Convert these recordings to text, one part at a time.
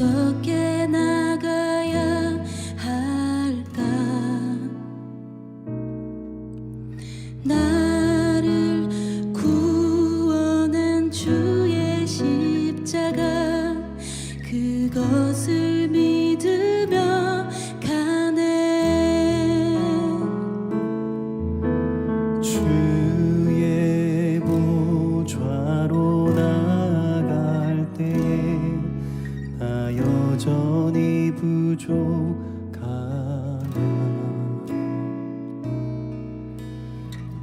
어떻게 나가야 할까? 나를 구원한 주의 십자가, 그것을 믿으며 가네. 주의 보좌로 나갈 때에 나 여전히 부족하나.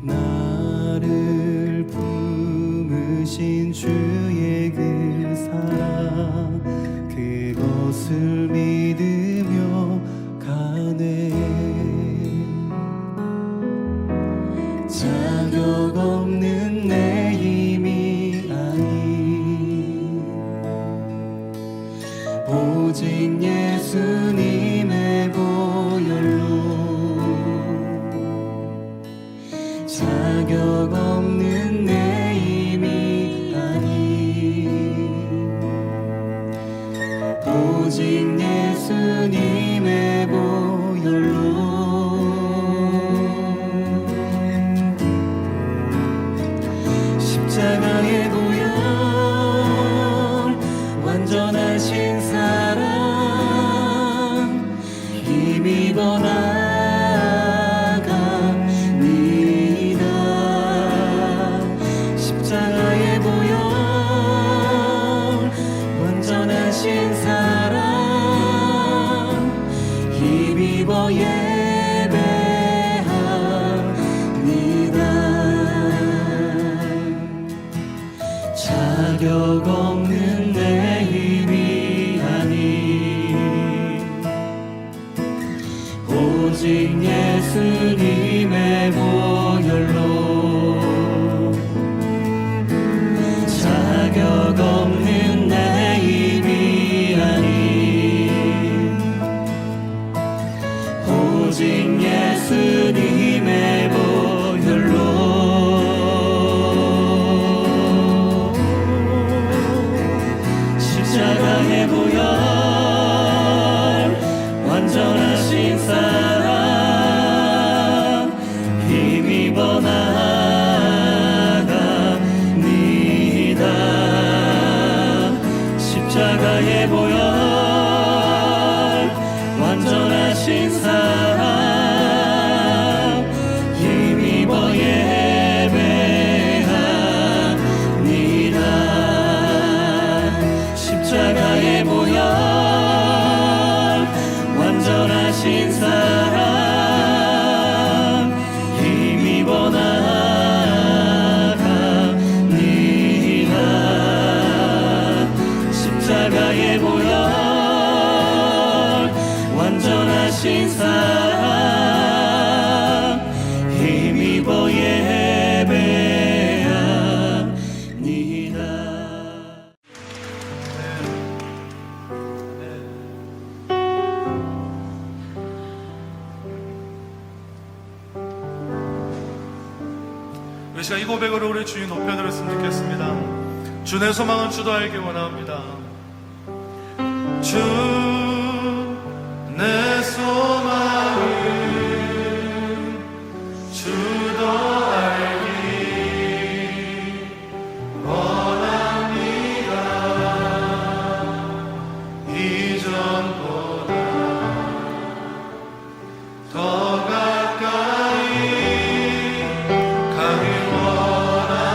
나를 품으신 주의 그 사랑, 그것을 믿으며 가네. 자격 없는 내 힘이 아닌 오직 예수님의 보혈로, 자격 없는 내 힘이 아닌 오직 예수님의 보혈로. 십자가의 보혈, 완전하신 사랑, 힘입어 나갑니다. 십자가의 보혈, 완전하신 사랑, 힘입어 자격 없는 내 힘이 아닌 오직 예수님의 보혈로, 자격 없는 내 힘이 아닌 오직 예수님의 보혈로. 십자가의 보혈, 완전하신 사랑, 힘입어 나갑니다. 십자가의 보혈, 완전하신 사랑, 힘입어 십자가의 보혈, 완전하신 사랑, 힘입어 나갑니다. 십자가의 보혈, 완전하신 사랑, 힘입어 우리 시간 이 고백으로 우리 주님 높여드렸으면 좋겠습니다. 주 내 소망은 주도 알기 원합니다. 주 내 소망은 주도 알기 원합니다. 이전보다 더 가까이 가길 원합니다.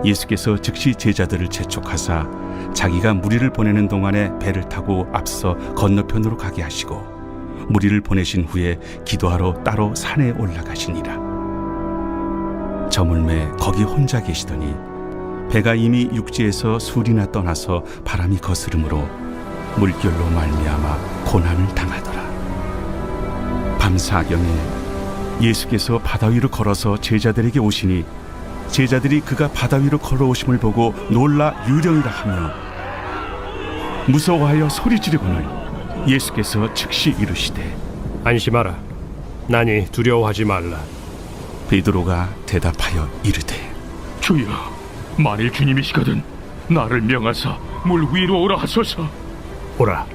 예수께서 즉시 제자들을 재촉하사 자기가 무리를 보내는 동안에 배를 타고 앞서 건너편으로 가게 하시고 무리를 보내신 후에 기도하러 따로 산에 올라가시니라. 저물매 거기 혼자 계시더니 배가 이미 육지에서 술이나 떠나서 바람이 거스름으로 물결로 말미암아 고난을 당하더라. 밤사경에 예수께서 바다 위로 걸어서 제자들에게 오시니 제자들이 그가 바다 위로 걸어오심을 보고 놀라 유령이라 하며 무서워하여 소리 지르거늘 예수께서 즉시 이르시되 안심하라. 나니 두려워하지 말라. 베드로가 대답하여 이르되 주여, 만일 주님이시거든 나를 명하사 물 위로 오라 하소서. 오라.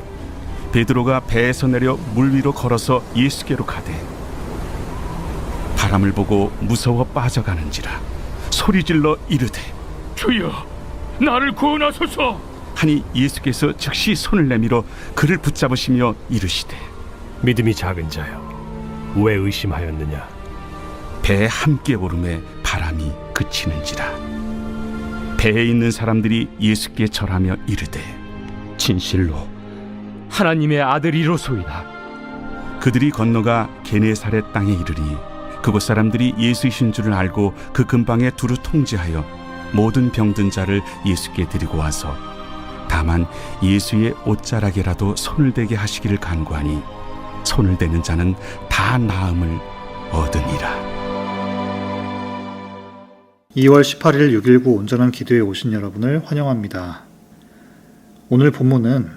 베드로가 배에서 내려 물 위로 걸어서 예수께로 가되 바람을 보고 무서워 빠져가는지라 소리질러 이르되 주여, 나를 구원하소서. 하니 예수께서 즉시 손을 내밀어 그를 붙잡으시며 이르시되 믿음이 작은 자여, 왜 의심하였느냐? 배에 함께 오름에 바람이 그치는지라. 배에 있는 사람들이 예수께 절하며 이르되 진실로 하나님의 아들이로소이다. 그들이 건너가 게네사렛 땅에 이르니 그곳 사람들이 예수이신 줄을 알고 그 근방에 두루 통제하여 모든 병든 자를 예수께 데리고 와서 다만 예수의 옷자락에라도 손을 대게 하시기를 간구하니 손을 대는 자는 다 나음을 얻으니라. 2월 18일 6.19 온전한 기도에 오신 여러분을 환영합니다. 오늘 본문은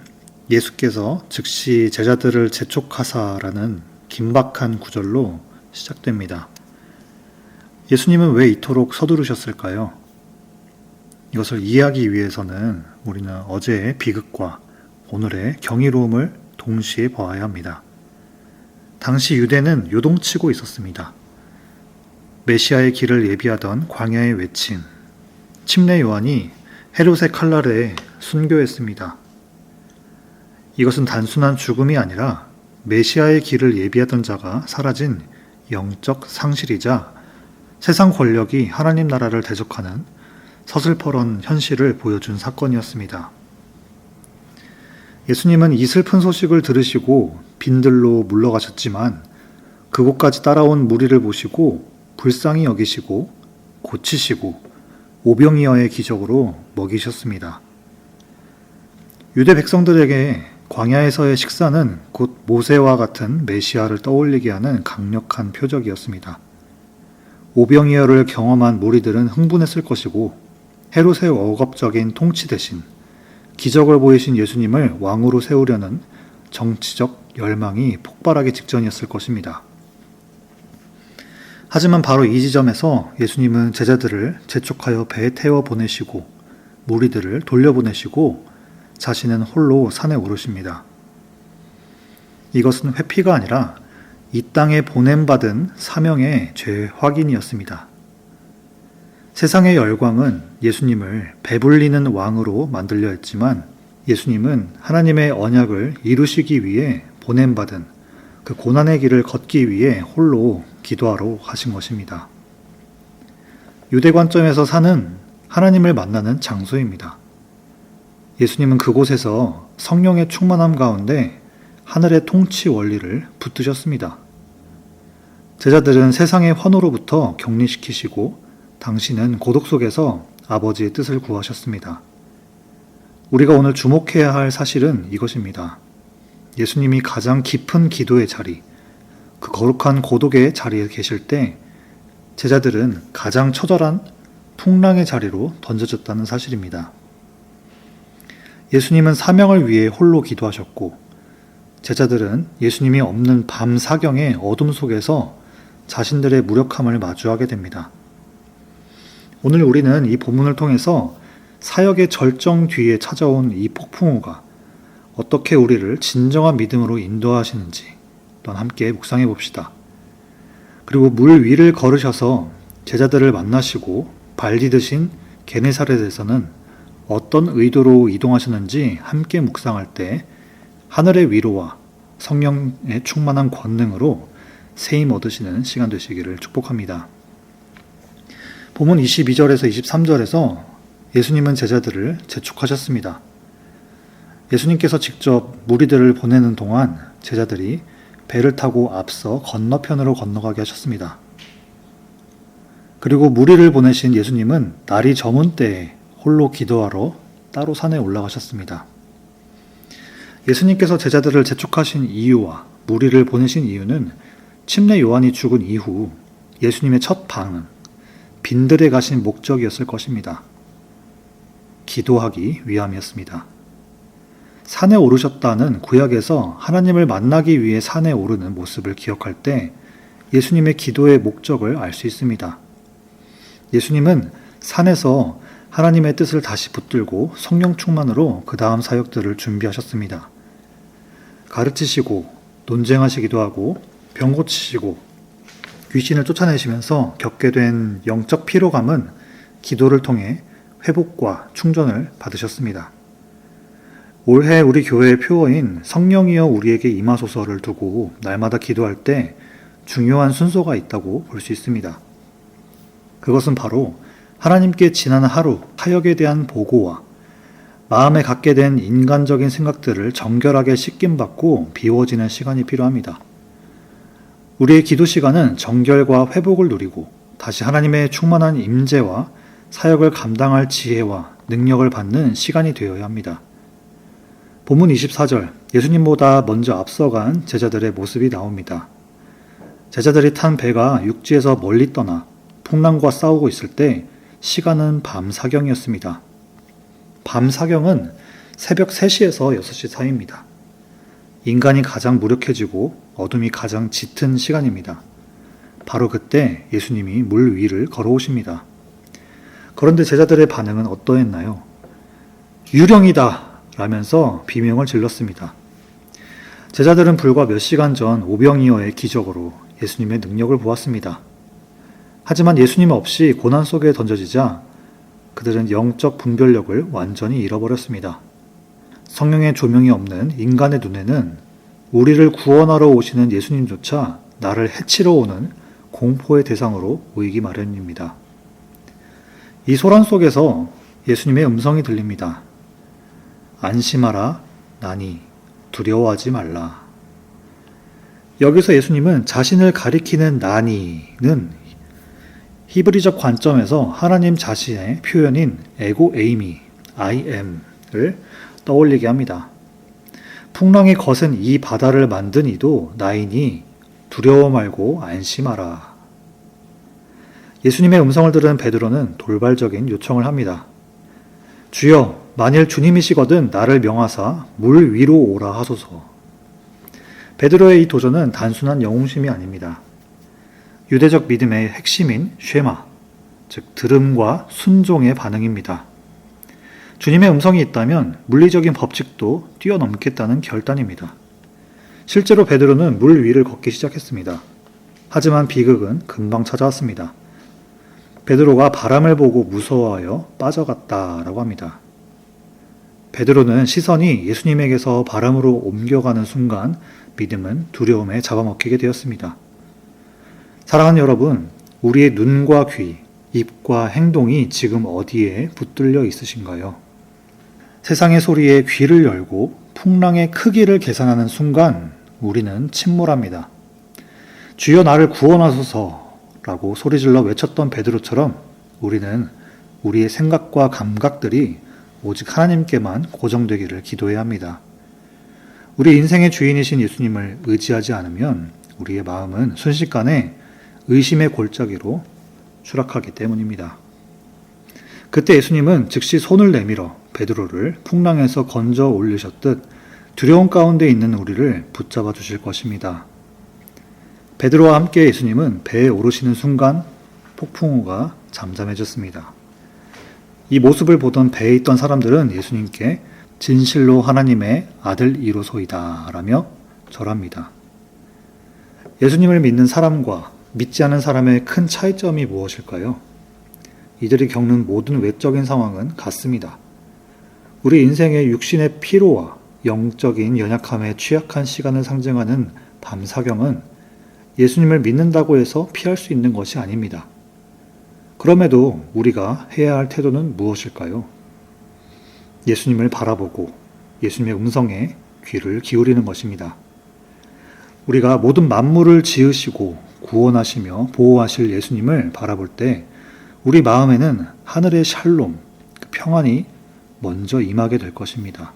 예수께서 즉시 제자들을 재촉하사라는 긴박한 구절로 시작됩니다. 예수님은 왜 이토록 서두르셨을까요? 이것을 이해하기 위해서는 우리는 어제의 비극과 오늘의 경이로움을 동시에 보아야 합니다. 당시 유대는 요동치고 있었습니다. 메시아의 길을 예비하던 광야의 외침, 침례 요한이 헤롯의 칼날에 순교했습니다. 이것은 단순한 죽음이 아니라 메시아의 길을 예비하던 자가 사라진 영적 상실이자 세상 권력이 하나님 나라를 대적하는 서슬퍼런 현실을 보여준 사건이었습니다. 예수님은 이 슬픈 소식을 들으시고 빈들로 물러가셨지만 그곳까지 따라온 무리를 보시고 불쌍히 여기시고 고치시고 오병이어의 기적으로 먹이셨습니다. 유대 백성들에게 광야에서의 식사는 곧 모세와 같은 메시아를 떠올리게 하는 강력한 표적이었습니다. 오병이어를 경험한 무리들은 흥분했을 것이고 헤롯의 억압적인 통치 대신 기적을 보이신 예수님을 왕으로 세우려는 정치적 열망이 폭발하기 직전이었을 것입니다. 하지만 바로 이 지점에서 예수님은 제자들을 재촉하여 배에 태워 보내시고 무리들을 돌려보내시고 자신은 홀로 산에 오르십니다. 이것은 회피가 아니라 이 땅에 보냄받은 사명의 재확인이었습니다. 세상의 열광은 예수님을 배불리는 왕으로 만들려 했지만 예수님은 하나님의 언약을 이루시기 위해 보냄받은 그 고난의 길을 걷기 위해 홀로 기도하러 가신 것입니다. 유대 관점에서 산은 하나님을 만나는 장소입니다. 예수님은 그곳에서 성령의 충만함 가운데 하늘의 통치 원리를 붙드셨습니다. 제자들은 세상의 환호로부터 격리시키시고 당신은 고독 속에서 아버지의 뜻을 구하셨습니다. 우리가 오늘 주목해야 할 사실은 이것입니다. 예수님이 가장 깊은 기도의 자리, 그 거룩한 고독의 자리에 계실 때 제자들은 가장 처절한 풍랑의 자리로 던져졌다는 사실입니다. 예수님은 사명을 위해 홀로 기도하셨고 제자들은 예수님이 없는 밤 사경의 어둠 속에서 자신들의 무력함을 마주하게 됩니다. 오늘 우리는 이 본문을 통해서 사역의 절정 뒤에 찾아온 이 폭풍우가 어떻게 우리를 진정한 믿음으로 인도하시는지 또한 함께 묵상해 봅시다. 그리고 물 위를 걸으셔서 제자들을 만나시고 발 디드신 게네사렛에서는 어떤 의도로 이동하셨는지 함께 묵상할 때 하늘의 위로와 성령의 충만한 권능으로 세임 얻으시는 시간 되시기를 축복합니다. 본문 22절에서 23절에서 예수님은 제자들을 재촉하셨습니다. 예수님께서 직접 무리들을 보내는 동안 제자들이 배를 타고 앞서 건너편으로 건너가게 하셨습니다. 그리고 무리를 보내신 예수님은 날이 저문 때에 홀로 기도하러 따로 산에 올라가셨습니다. 예수님께서 제자들을 재촉하신 이유와 무리를 보내신 이유는 침례 요한이 죽은 이후 예수님의 첫 방은 빈들에 가신 목적이었을 것입니다. 기도하기 위함이었습니다. 산에 오르셨다는 구약에서 하나님을 만나기 위해 산에 오르는 모습을 기억할 때 예수님의 기도의 목적을 알 수 있습니다. 예수님은 산에서 하나님의 뜻을 다시 붙들고 성령 충만으로 그 다음 사역들을 준비하셨습니다. 가르치시고 논쟁하시기도 하고 병 고치시고 귀신을 쫓아내시면서 겪게 된 영적 피로감은 기도를 통해 회복과 충전을 받으셨습니다. 올해 우리 교회의 표어인 성령이여 우리에게 임하소서를 두고 날마다 기도할 때 중요한 순서가 있다고 볼 수 있습니다. 그것은 바로 하나님께 지난 하루 사역에 대한 보고와 마음에 갖게 된 인간적인 생각들을 정결하게 씻김받고 비워지는 시간이 필요합니다. 우리의 기도 시간은 정결과 회복을 누리고 다시 하나님의 충만한 임재와 사역을 감당할 지혜와 능력을 받는 시간이 되어야 합니다. 본문 24절, 예수님보다 먼저 앞서간 제자들의 모습이 나옵니다. 제자들이 탄 배가 육지에서 멀리 떠나 풍랑과 싸우고 있을 때 시간은 밤 사경이었습니다. 밤 사경은 새벽 3시에서 6시 사이입니다. 인간이 가장 무력해지고 어둠이 가장 짙은 시간입니다. 바로 그때 예수님이 물 위를 걸어오십니다. 그런데 제자들의 반응은 어떠했나요? 유령이다! 라면서 비명을 질렀습니다. 제자들은 불과 몇 시간 전 오병이어의 기적으로 예수님의 능력을 보았습니다. 하지만 예수님 없이 고난 속에 던져지자 그들은 영적 분별력을 완전히 잃어버렸습니다. 성령의 조명이 없는 인간의 눈에는 우리를 구원하러 오시는 예수님조차 나를 해치러 오는 공포의 대상으로 보이기 마련입니다. 이 소란 속에서 예수님의 음성이 들립니다. 안심하라, 나니 두려워하지 말라. 여기서 예수님은 자신을 가리키는 나니는 히브리적 관점에서 하나님 자신의 표현인 에고 에이미, I am을 떠올리게 합니다. 풍랑이 거센 이 바다를 만든 이도 나이니 두려워 말고 안심하라. 예수님의 음성을 들은 베드로는 돌발적인 요청을 합니다. 주여, 만일 주님이시거든 나를 명하사 물 위로 오라 하소서. 베드로의 이 도전은 단순한 영웅심이 아닙니다. 유대적 믿음의 핵심인 쉐마, 즉 들음과 순종의 반응입니다. 주님의 음성이 있다면 물리적인 법칙도 뛰어넘겠다는 결단입니다. 실제로 베드로는 물 위를 걷기 시작했습니다. 하지만 비극은 금방 찾아왔습니다. 베드로가 바람을 보고 무서워하여 빠져갔다라고 합니다. 베드로는 시선이 예수님에게서 바람으로 옮겨가는 순간 믿음은 두려움에 잡아먹히게 되었습니다. 사랑하는 여러분, 우리의 눈과 귀, 입과 행동이 지금 어디에 붙들려 있으신가요? 세상의 소리에 귀를 열고 풍랑의 크기를 계산하는 순간 우리는 침몰합니다. 주여 나를 구원하소서라고 소리질러 외쳤던 베드로처럼 우리는 우리의 생각과 감각들이 오직 하나님께만 고정되기를 기도해야 합니다. 우리 인생의 주인이신 예수님을 의지하지 않으면 우리의 마음은 순식간에 의심의 골짜기로 추락하기 때문입니다. 그때 예수님은 즉시 손을 내밀어 베드로를 풍랑에서 건져 올리셨듯 두려움 가운데 있는 우리를 붙잡아 주실 것입니다. 베드로와 함께 예수님은 배에 오르시는 순간 폭풍우가 잠잠해졌습니다. 이 모습을 보던 배에 있던 사람들은 예수님께 진실로 하나님의 아들이로소이다 라며 절합니다. 예수님을 믿는 사람과 믿지 않은 사람의 큰 차이점이 무엇일까요? 이들이 겪는 모든 외적인 상황은 같습니다. 우리 인생의 육신의 피로와 영적인 연약함에 취약한 시간을 상징하는 밤사경은 예수님을 믿는다고 해서 피할 수 있는 것이 아닙니다. 그럼에도 우리가 해야 할 태도는 무엇일까요? 예수님을 바라보고 예수님의 음성에 귀를 기울이는 것입니다. 우리가 모든 만물을 지으시고 구원하시며 보호하실 예수님을 바라볼 때 우리 마음에는 하늘의 샬롬, 그 평안이 먼저 임하게 될 것입니다.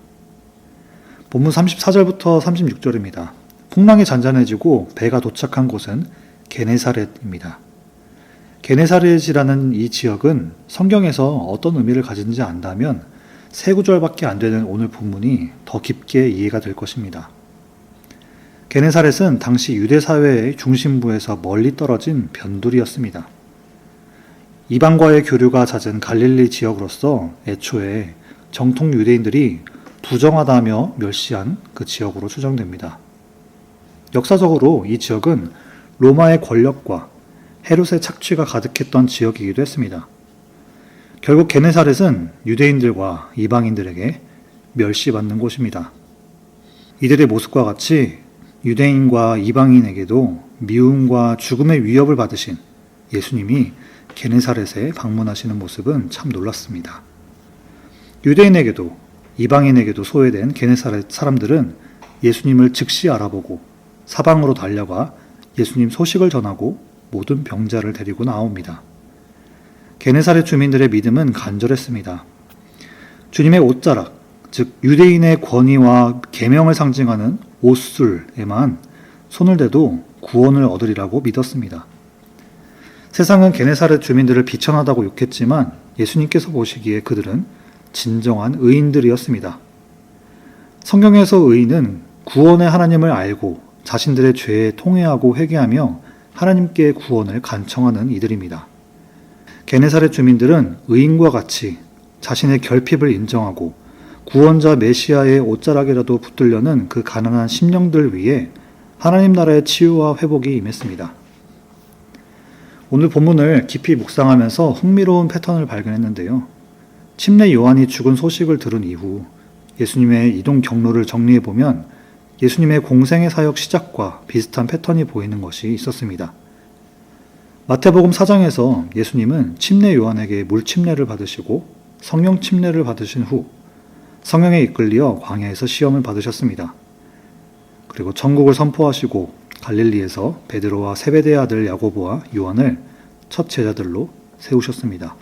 본문 34절부터 36절입니다. 풍랑이 잔잔해지고 배가 도착한 곳은 게네사렛입니다. 게네사렛이라는 이 지역은 성경에서 어떤 의미를 가지는지 안다면 세 구절밖에 안 되는 오늘 본문이 더 깊게 이해가 될 것입니다. 게네사렛은 당시 유대 사회의 중심부에서 멀리 떨어진 변두리였습니다. 이방과의 교류가 잦은 갈릴리 지역으로서 애초에 정통 유대인들이 부정하다며 멸시한 그 지역으로 추정됩니다. 역사적으로 이 지역은 로마의 권력과 헤롯의 착취가 가득했던 지역이기도 했습니다. 결국 게네사렛은 유대인들과 이방인들에게 멸시받는 곳입니다. 이들의 모습과 같이 유대인과 이방인에게도 미움과 죽음의 위협을 받으신 예수님이 게네사렛에 방문하시는 모습은 참 놀랐습니다. 유대인에게도 이방인에게도 소외된 게네사렛 사람들은 예수님을 즉시 알아보고 사방으로 달려가 예수님 소식을 전하고 모든 병자를 데리고 나옵니다. 게네사렛 주민들의 믿음은 간절했습니다. 주님의 옷자락, 즉 유대인의 권위와 계명을 상징하는 옷술에만 손을 대도 구원을 얻으리라고 믿었습니다. 세상은 게네사렛 주민들을 비천하다고 욕했지만 예수님께서 보시기에 그들은 진정한 의인들이었습니다. 성경에서 의인은 구원의 하나님을 알고 자신들의 죄에 통회하고 회개하며 하나님께 구원을 간청하는 이들입니다. 게네사렛 주민들은 의인과 같이 자신의 결핍을 인정하고 구원자 메시아의 옷자락이라도 붙들려는 그 가난한 심령들 위에 하나님 나라의 치유와 회복이 임했습니다. 오늘 본문을 깊이 묵상하면서 흥미로운 패턴을 발견했는데요. 침례 요한이 죽은 소식을 들은 이후 예수님의 이동 경로를 정리해보면 예수님의 공생의 사역 시작과 비슷한 패턴이 보이는 것이 있었습니다. 마태복음 4장에서 예수님은 침례 요한에게 물 침례를 받으시고 성령 침례를 받으신 후 성령에 이끌려 광야에서 시험을 받으셨습니다. 그리고 천국을 선포하시고 갈릴리에서 베드로와 세베대의 아들 야고보와 요한을 첫 제자들로 세우셨습니다.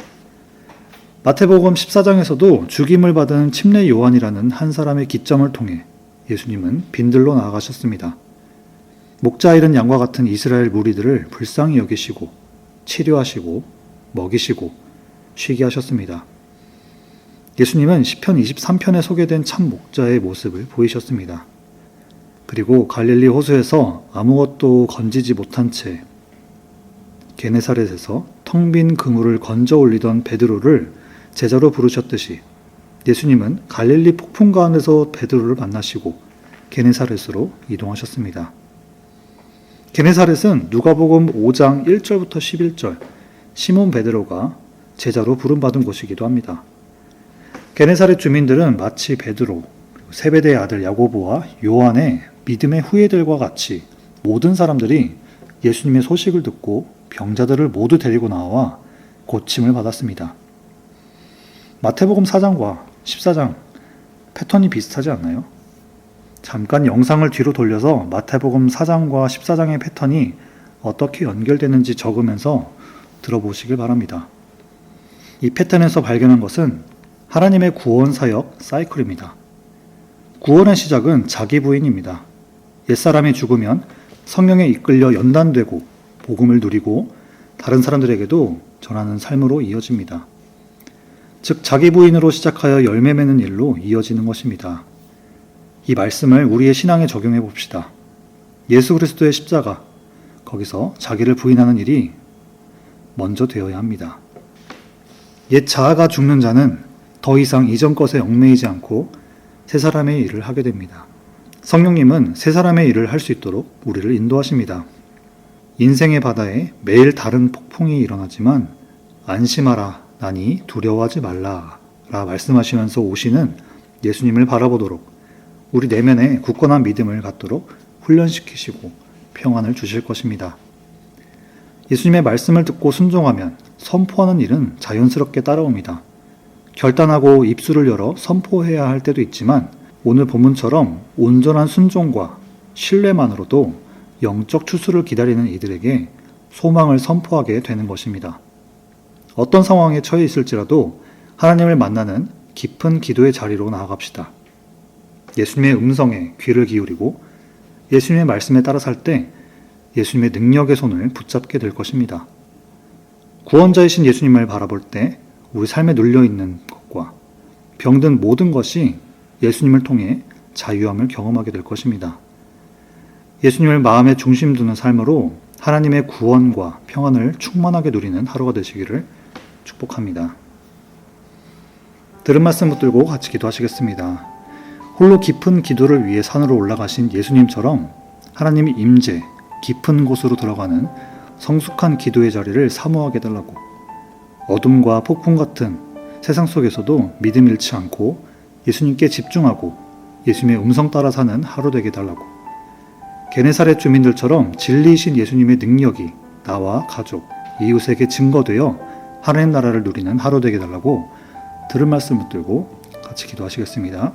마태복음 14장에서도 죽임을 받은 침례 요한이라는 한 사람의 기점을 통해 예수님은 빈들로 나아가셨습니다. 목자 잃은 양과 같은 이스라엘 무리들을 불쌍히 여기시고 치료하시고 먹이시고 쉬게 하셨습니다. 예수님은 시편 23편에 소개된 참 목자의 모습을 보이셨습니다. 그리고 갈릴리 호수에서 아무것도 건지지 못한 채 게네사렛에서 텅 빈 그물을 건져 올리던 베드로를 제자로 부르셨듯이 예수님은 갈릴리 폭풍 가운데서 베드로를 만나시고 게네사렛으로 이동하셨습니다. 게네사렛은 누가복음 5장 1절부터 11절 시몬 베드로가 제자로 부름받은 곳이기도 합니다. 게네사렛 주민들은 마치 베드로, 세베대의 아들 야고보와 요한의 믿음의 후예들과 같이 모든 사람들이 예수님의 소식을 듣고 병자들을 모두 데리고 나와 고침을 받았습니다. 마태복음 4장과 14장 패턴이 비슷하지 않나요? 잠깐 영상을 뒤로 돌려서 마태복음 4장과 14장의 패턴이 어떻게 연결되는지 적으면서 들어보시길 바랍니다. 이 패턴에서 발견한 것은 하나님의 구원 사역 사이클입니다. 구원의 시작은 자기 부인입니다. 옛사람이 죽으면 성령에 이끌려 연단되고 복음을 누리고 다른 사람들에게도 전하는 삶으로 이어집니다. 즉 자기 부인으로 시작하여 열매 맺는 일로 이어지는 것입니다. 이 말씀을 우리의 신앙에 적용해 봅시다. 예수 그리스도의 십자가, 거기서 자기를 부인하는 일이 먼저 되어야 합니다. 옛 자아가 죽는 자는 더 이상 이전 것에 얽매이지 않고 새 사람의 일을 하게 됩니다. 성령님은 새 사람의 일을 할 수 있도록 우리를 인도하십니다. 인생의 바다에 매일 다른 폭풍이 일어나지만 안심하라, 나니 두려워하지 말라 라 말씀하시면서 오시는 예수님을 바라보도록 우리 내면에 굳건한 믿음을 갖도록 훈련시키시고 평안을 주실 것입니다. 예수님의 말씀을 듣고 순종하면 선포하는 일은 자연스럽게 따라옵니다. 결단하고 입술을 열어 선포해야 할 때도 있지만 오늘 본문처럼 온전한 순종과 신뢰만으로도 영적 추수를 기다리는 이들에게 소망을 선포하게 되는 것입니다. 어떤 상황에 처해 있을지라도 하나님을 만나는 깊은 기도의 자리로 나아갑시다. 예수님의 음성에 귀를 기울이고 예수님의 말씀에 따라 살 때 예수님의 능력의 손을 붙잡게 될 것입니다. 구원자이신 예수님을 바라볼 때 우리 삶에 눌려있는 것과 병든 모든 것이 예수님을 통해 자유함을 경험하게 될 것입니다. 예수님을 마음에 중심 두는 삶으로 하나님의 구원과 평안을 충만하게 누리는 하루가 되시기를 축복합니다. 들은 말씀 붙들고 같이 기도하시겠습니다. 홀로 깊은 기도를 위해 산으로 올라가신 예수님처럼 하나님의 임재, 깊은 곳으로 들어가는 성숙한 기도의 자리를 사모하게 달라고, 어둠과 폭풍 같은 세상 속에서도 믿음 잃지 않고 예수님께 집중하고 예수님의 음성 따라 사는 하루 되게 달라고, 게네사렛 주민들처럼 진리이신 예수님의 능력이 나와 가족, 이웃에게 증거되어 하나님 나라를 누리는 하루 되게 달라고 들은 말씀 붙들고 같이 기도하시겠습니다.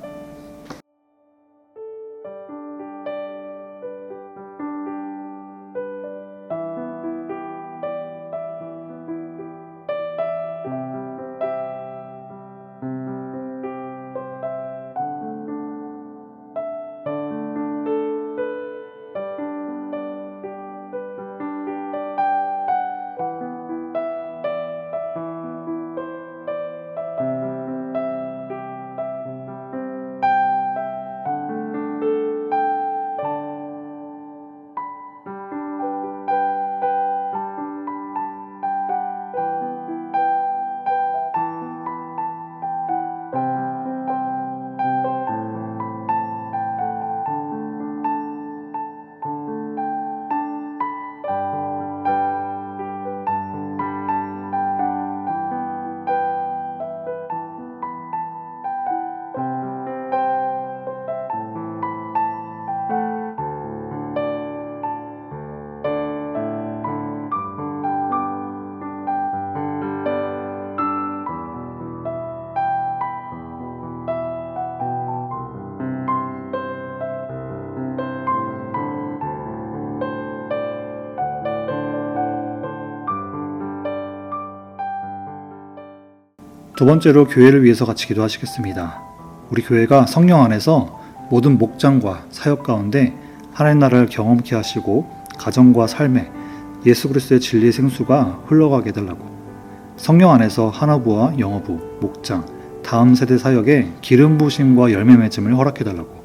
두 번째로 교회를 위해서 같이 기도하시겠습니다. 우리 교회가 성령 안에서 모든 목장과 사역 가운데 하나님 나라를 경험케 하시고 가정과 삶에 예수 그리스도의 진리의 생수가 흘러가게 해달라고, 성령 안에서 하나부와 영어부, 목장, 다음 세대 사역에 기름 부으심과 열매 맺음을 허락해달라고,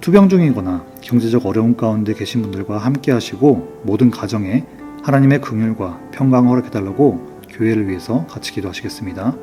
투병 중이거나 경제적 어려움 가운데 계신 분들과 함께 하시고 모든 가정에 하나님의 긍휼과 평강을 허락해달라고 교회를 위해서 같이 기도하시겠습니다.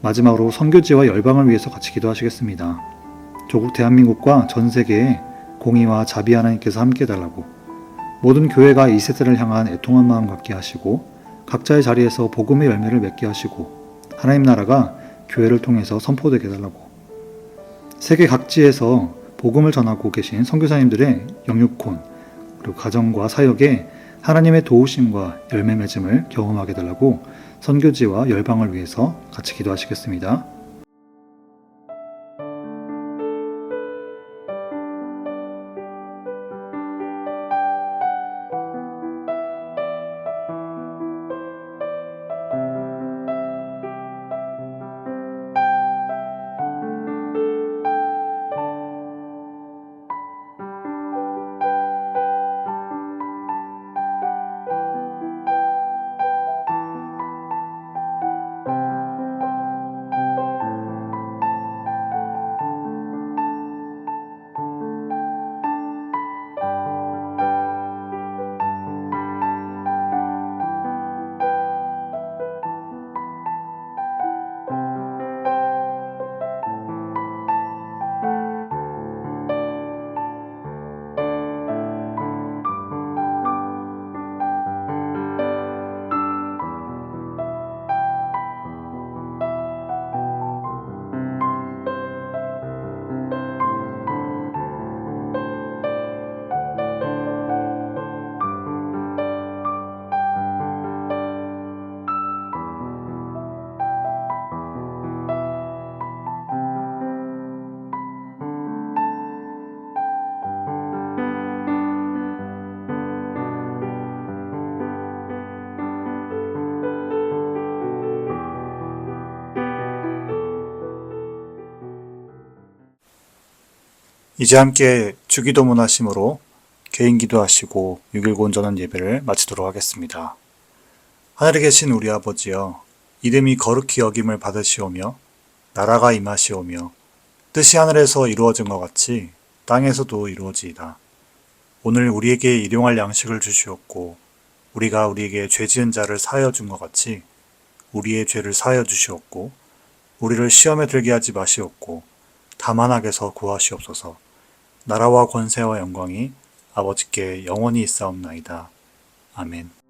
마지막으로 선교지와 열방을 위해서 같이 기도하시겠습니다. 조국 대한민국과 전 세계에 공의와 자비 하나님께서 함께 해달라고, 모든 교회가 이 세대를 향한 애통한 마음 갖게 하시고 각자의 자리에서 복음의 열매를 맺게 하시고 하나님 나라가 교회를 통해서 선포되게 해달라고, 세계 각지에서 복음을 전하고 계신 선교사님들의 영육혼 그리고 가정과 사역에 하나님의 도우심과 열매 맺음을 경험하게 해달라고 선교지와 열방을 위해서 같이 기도하시겠습니다. 이제 함께 주기도문 하심으로 개인 기도하시고 6.19 온전한 예배를 마치도록 하겠습니다. 하늘에 계신 우리 아버지여, 이름이 거룩히 여김을 받으시오며 나라가 임하시오며 뜻이 하늘에서 이루어진 것 같이 땅에서도 이루어지이다. 오늘 우리에게 일용할 양식을 주시옵고 우리가 우리에게 죄 지은 자를 사하여 준 것 같이 우리의 죄를 사하여 주시옵고 우리를 시험에 들게 하지 마시옵고 다만 악에서 구하시옵소서. 나라와 권세와 영광이 아버지께 영원히 있사옵나이다. 아멘.